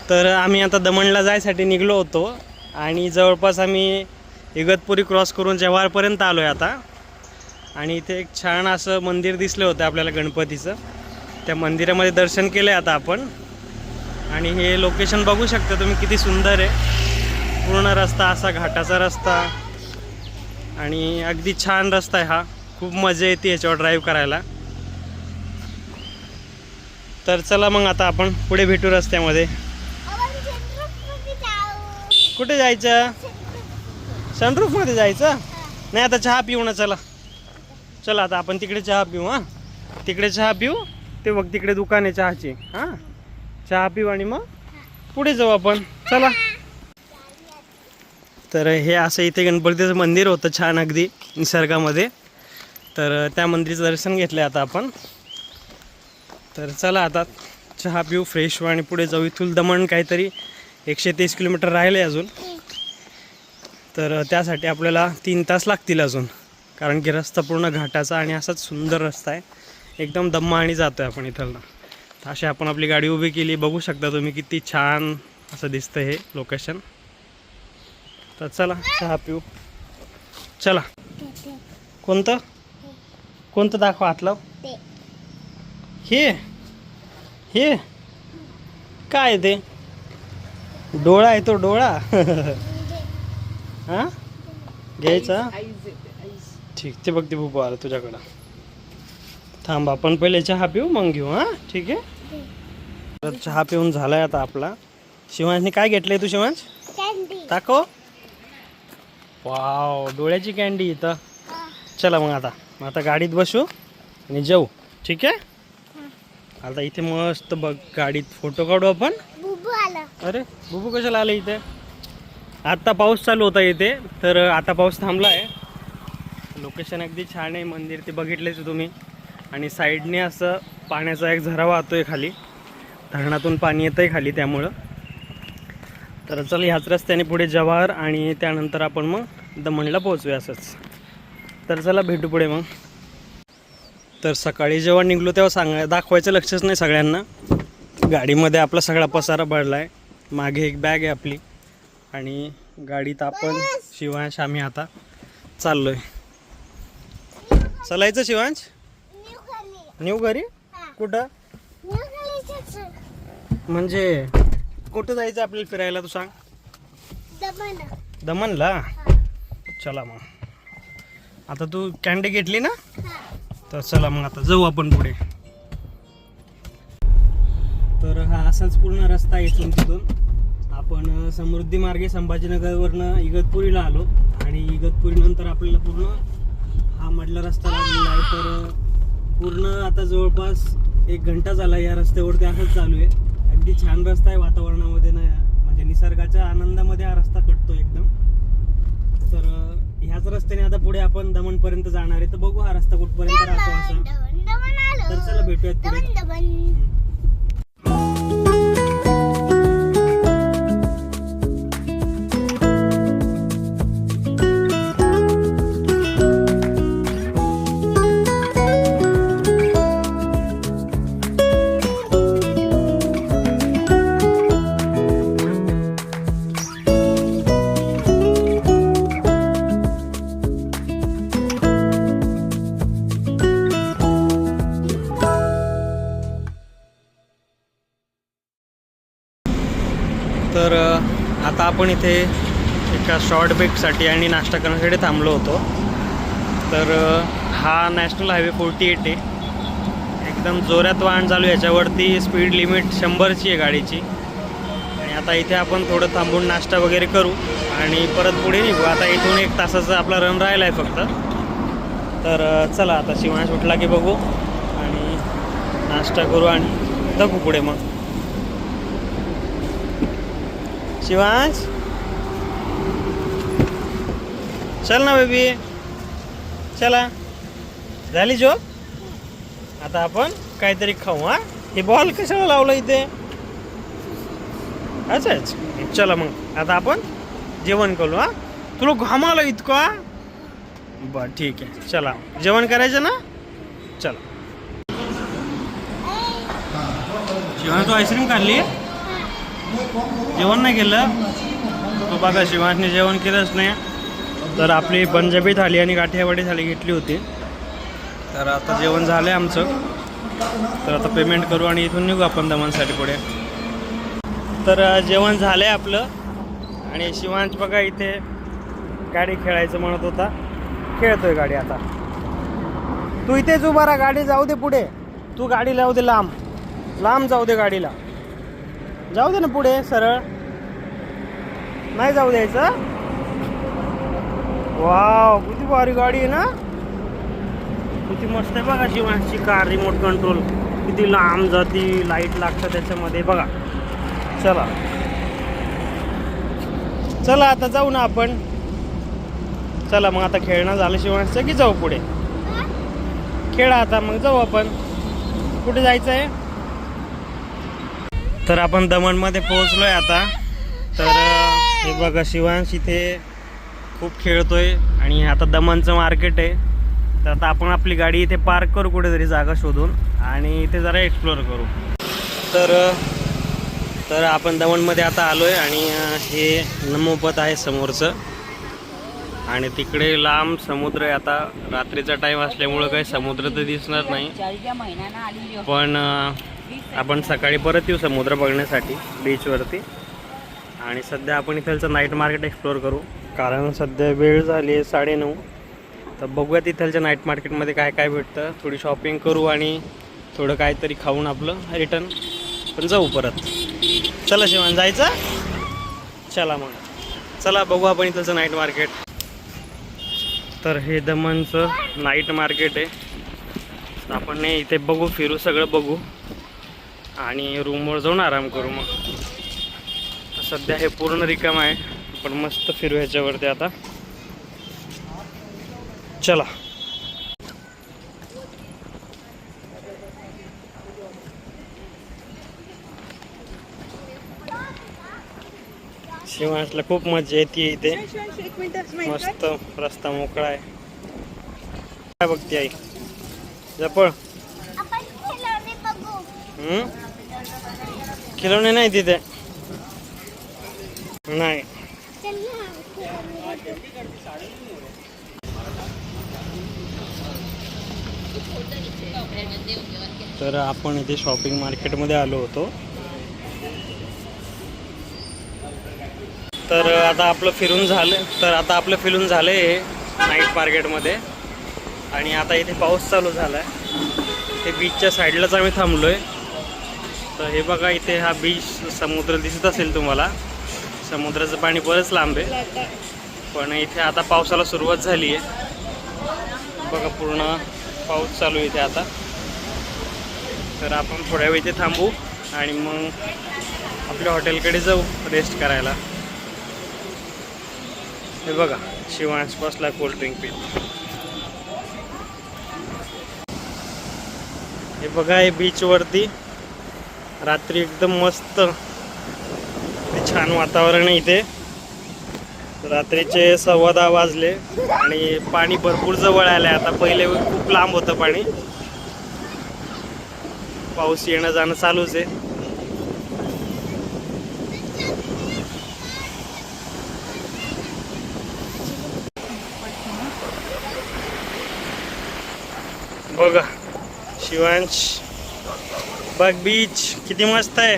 तर आम्ही आता दमणला जायसाठी निघलो होतो आणि जवळपास आम्ही इगतपुरी क्रॉस करून जव्हारपर्यंत आलो आहे आता. आणि इथे एक छान असं मंदिर दिसलं होतं आपल्याला गणपतीचं. त्या मंदिरामध्ये दर्शन केलं आहे आता आपण. आणि हे लोकेशन बघू शकता तुम्ही किती सुंदर आहे. पूर्ण रस्ता असा घाटाचा रस्ता आणि अगदी छान रस्ता आहे हा. खूप मजा येते याच्यावर ड्राईव्ह करायला. तर चला मग आता आपण पुढे भेटू रस्त्यामध्ये. कुठे जायचं? सनरूफमध्ये जायचं? नाही आता चहा पिऊ ना. चला चला आता आपण तिकडे चहा पिऊ. हां तिकडे चहा पिऊ. ते बघ तिकडे दुकान आहे चहाची. हां चहा पिऊ आणि मग पुढे जाऊ आपण. चला. तर हे असं इथे गणपतीचं मंदिर होतं छान अगदी निसर्गामध्ये. तर त्या मंदिराचं दर्शन घेतलं आता आपण. तर चला आता चहा पिऊ, फ्रेश व्हा आणि पुढे जाऊ. इथून दमण काहीतरी 130 किलोमीटर राहिले अजून. तर त्यासाठी आपल्याला 3 तास लागतील अजून, कारण की रस्ता पूर्ण घाटाचा आणि असाच सुंदर रस्ता आहे. एकदम दम्मा आणि जातो आहे आपण इथं. तर अशी आपण आपली गाडी उभी केली. बघू शकता तुम्ही किती छान असं दिसतं हे लोकेशन. तर चला चहा पिऊ. चला. कोणतं कोणतं दाखवा हातलं. हे हे काय ते? डोळा आहे तो, डोळा. हां घ्यायचा. ठीक ते बघते बुबू आला तुझ्याकडं. थांब आपण पहिले चहा पिऊ मग घेऊ. हां ठीक आहे. तर चहा पिऊन झालाय आता आपला. शिवांशने काय घेतलंय तू शिवांश? दाखव. वाव डोळ्याची कॅन्डी इथं. चला मग आता गाडीत बसू आणि जाऊ. ठीक आहे. आता इथे मस्त बघ गाडीत फोटो काढू आपण. अरे बुबू कशाला आलं इथे? आत्ता पाऊस चालू होता इथे, तर आता पाऊस थांबला आहे. लोकेशन अगदी छान आहे. मंदिर ते बघितलेच तुम्ही. आणि साईडने असं पाण्याचा एक झरा वाहतोय खाली. धरणातून पाणी येतं आहे खाली त्यामुळं. तर चला ह्याच रस्त्याने पुढे जव्हार आणि त्यानंतर आपण मग दमणला पोहोचूया असंच. तर चला भेटू पुढे मग. तर सकाळी जेव्हा निघलो तेव्हा दाखवायचं लक्षच नाही सगळ्यांना. गाडीमध्ये आपला सगळा पसारा पडला आहे. मागे एक बॅग आहे आपली आणि गाडीत आपण शिवांश आम्ही आता चाललो आहे. चलायचं शिवांश? न्यू घरी? कुठं म्हणजे कुठं जायचं आपल्याला फिरायला तू सांग. दमणला? चला मग. आता तू कॅन्डी घेतली ना? तर चला मग आता जाऊ आपण पुढे. तर हा असाच पूर्ण रस्ता आहे. इथून तिथून आपण समृद्धी मार्गे संभाजीनगरवरनं इगतपुरीला आलो आणि इगतपुरी नंतर आपल्याला पूर्ण हा मधला रस्ता लागलेला आहे. तर पूर्ण आता जवळपास 1 घंटा झाला या रस्त्यावरती असंच चालू आहे. अगदी छान रस्ता आहे. वातावरणामध्ये ना म्हणजे निसर्गाच्या आनंदामध्ये हा रस्ता कटतो एकदम. तर ह्याच रस्त्याने आता पुढे आपण दमणपर्यंत जाणार आहे. तर बघू हा रस्ता कुठपर्यंत राहतो असा. तर चला भेटूयात पुढे. तर आता आपण इथे एका शॉर्ट ब्रेकसाठी आणि नाश्ता करण्यासाठी थांबलो होतो. तर हा नॅशनल हायवे 48 आहे. एकदम जोरात वाहन चालू. याच्यावरती स्पीड लिमिट 100ची आहे गाडीची. आणि आता इथे आपण थोडं थांबून नाश्ता वगैरे करू आणि परत पुढे निघू. आता इथून 1 तासाचा आपला रन राहिला आहे फक्त. तर चला आता शिवांश उठला की बघू आणि नाश्ता करू आणि बघू पुढे मग. शिवांश चल ना बेबी. चला झाली झोप. आता आपण काहीतरी खाऊ. हां हे बॉल कशाला लावलं इथे? अच्छाच. चला मग आता आपण जेवण करू. हां तुला घामाला इतका? बरं ठीक आहे. चला जेवण करायचं ना? चला. शिवांश तू आईस्क्रीम खाल्ली? जेवण नाही केलं. तो बघा शिवांशने जेवण केलंच नाही. तर आपली पंजाबी थाली आणि काठियावाडी थाली घेतली होती. तर आता जेवण झालं आहे आमचं. तर आता पेमेंट करू आणि इथून निघू आपण दमनसाठी पुढे. तर जेवण झालं आहे आपलं. आणि शिवांश बघा इथे गाडी खेळायचं म्हणत होता. खेळतोय गाडी आता. तू इथेच उभा राहा, गाडी जाऊ दे पुढे. तू गाडी लावू दे लांब लांब जाऊ दे गाडीला. जाऊ दे ना पुढे सरळ. नाही जाऊ द्यायचं. वाव किती भारी गाडी आहे ना. किती मस्त आहे बघा शिवांशची कार. रिमोट कंट्रोल किती लांब जाती. लाईट लागतं त्याच्यामध्ये बघा. चला चला आता जाऊ ना आपण. चला मग आता खेळणं झालं शिवांशचं की जाऊ पुढे. खेळा आता मग जाऊ आपण. कुठे जायचं आहे. तर आपण दमणमध्ये पोहोचलोय आता. तर हे बघा शिवांश इथे खूप खेळतोय. आणि आता दमणचं मार्केट आहे. तर आता आपण आपली गाडी इथे पार्क करू कुठेतरी जागा शोधून आणि इथे जरा एक्सप्लोअर करू. तर आपण दमणमध्ये आता आलोय आणि हे नमोपत आहे समोरचं. आणि तिकडे लांब समुद्र आहे. आता रात्रीचा टाईम असल्यामुळं काही समुद्र तर दिसणार नाही. पण आपण सकाळी परत येऊ समुद्र बघण्यासाठी बीचवरती. आणि सध्या आपण इथलचं नाईट मार्केट एक्सप्लोअर करू. कारण सध्या वेळ झाली आहे 9:30. तर बघूया तिथलच्या नाईट मार्केटमध्ये काय काय भेटतं. थोडी शॉपिंग करू आणि थोडं काहीतरी खाऊन आपलं रिटर्न पण जाऊ परत. चला शिवान जायचं. चला मग चला बघू आपण इथलचं नाईट मार्केट. तर हे दमणचं नाईट मार्केट आहे. तर आपण इथे बघू फिरू सगळं बघू आणि रूमवर जाऊन आराम करू. मग सध्या हे पूर्ण रिकाम आहे. पण मस्त फिरू ह्याच्यावरती आता. चला शिवांशला खूप मजा येते इथे. मस्त रस्ता मोकळा आहे. काय बघते आई. जपळ खिलौणे नाही तिथे. नाही तर आपण इथे शॉपिंग मार्केटमध्ये आलो होतो. तर आता आपलं फिरून झालंय नाईट मार्केटमध्ये. आणि आता इथे पाऊस चालू झाला आहे. ते बीचच्या साईडलाच आम्ही थांबलोय. तर हे बघा इथे हा बीच समुद्र दिसत असेल तुम्हाला. समुद्राचं पाणी बरंच लांब आहे. पण इथे आता पावसाला सुरुवात झाली आहे. बघा पूर्ण पाऊस चालू आहे इथे आता. तर आपण थोड्या वेळ इथे थांबू आणि मग आपल्या हॉटेलकडे जाऊ रेस्ट करायला. हे बघा शिवांश बसला कोल्ड्रिंक पीत. हे बघा हे बीचवरती रात्री एकदम मस्त छान वातावरण आहे इथे. रात्रीचे 10:15 वाजले आणि पाणी भरपूर जवळ आलं आहे आता. पहिले खूप लांब होतं पाणी. पाऊस येणं जाणं चालूच आहे. बघा शिवांश बघ बीच किती मस्त आहे.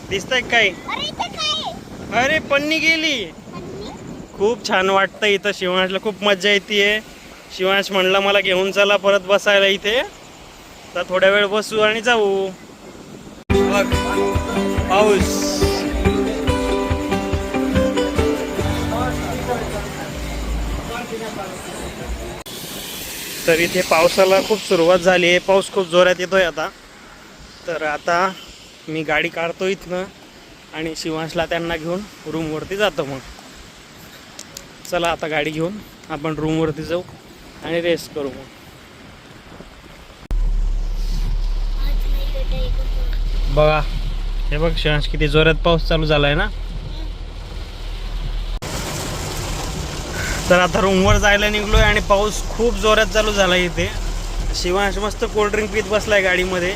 दिसतंय काय. अरे पन्नी गेली. खूप छान वाटतं इथं. शिवांशला खूप मजा येते. शिवांश म्हणला मला घेऊन चला परत बसायला इथे. तर थोड्या वेळ बसू आणि जाऊ. बघ पाऊस. तर इथे पावसाला खूप सुरुवात झाली आहे. पाऊस खूप जोरात येतोय आता. तर आता मी गाडी काढतो इथनं आणि शिवांशला त्यांना घेऊन रूमवरती जातो. मग चला आता गाडी घेऊन आपण रूमवरती जाऊ आणि रेस्ट करू. मग बघा हे बघ शिवांश किती जोरात पाऊस चालू झालाय ना. तर आता रूमवर जायला निघलोय आणि पाऊस खूप जोरात चालू झाला इथे. शिवांश मस्त कोल्ड्रिंक पीत बसलाय गाडीमध्ये.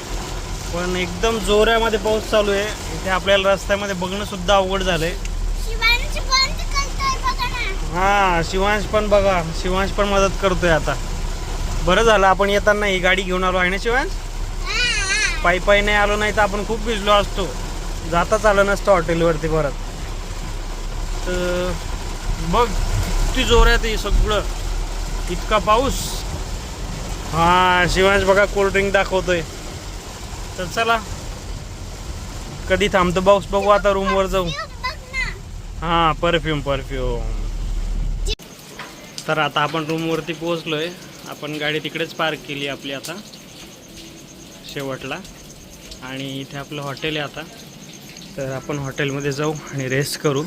पण एकदम जोरामध्ये पाऊस चालू आहे. इथे आपल्याला रस्त्यामध्ये बघणं सुद्धा अवघड झालंय. हा शिवांश पण बघा, शिवांश पण मदत करतोय आता. बरं झालं आपण येताना ही गाडी घेऊन आलो आहे ना शिवांश. पायी पायी नाही आलो, नाही तर आपण खूप भिजलो असतो. जाताच आलं नसतं हॉटेलवरती परत. तर बघ किती जोरात आहे सगळं, इतका पाऊस. हा शिवांश बघा कोल्ड्रिंक दाखवतोय. तर चला कधी थांबतो पाऊस बघू. आता रूमवर जाऊ. हा परफ्यूम. तर आता आपण रूमवरती पोहोचलोय. आपण गाडी तिकडेच पार्क केली आपली आता शेवटला. आणि इथे आपलं हॉटेल आहे आता. तर आपण हॉटेलमध्ये जाऊ आणि रेस्ट करू.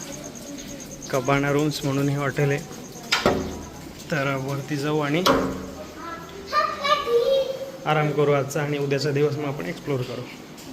कबाना रूम्स म्हणून हे हॉटेल आहे. तर वरती जाऊ आणि आराम करू आजचा, आणि उद्याचा दिवस मग आपण एक्सप्लोर करू.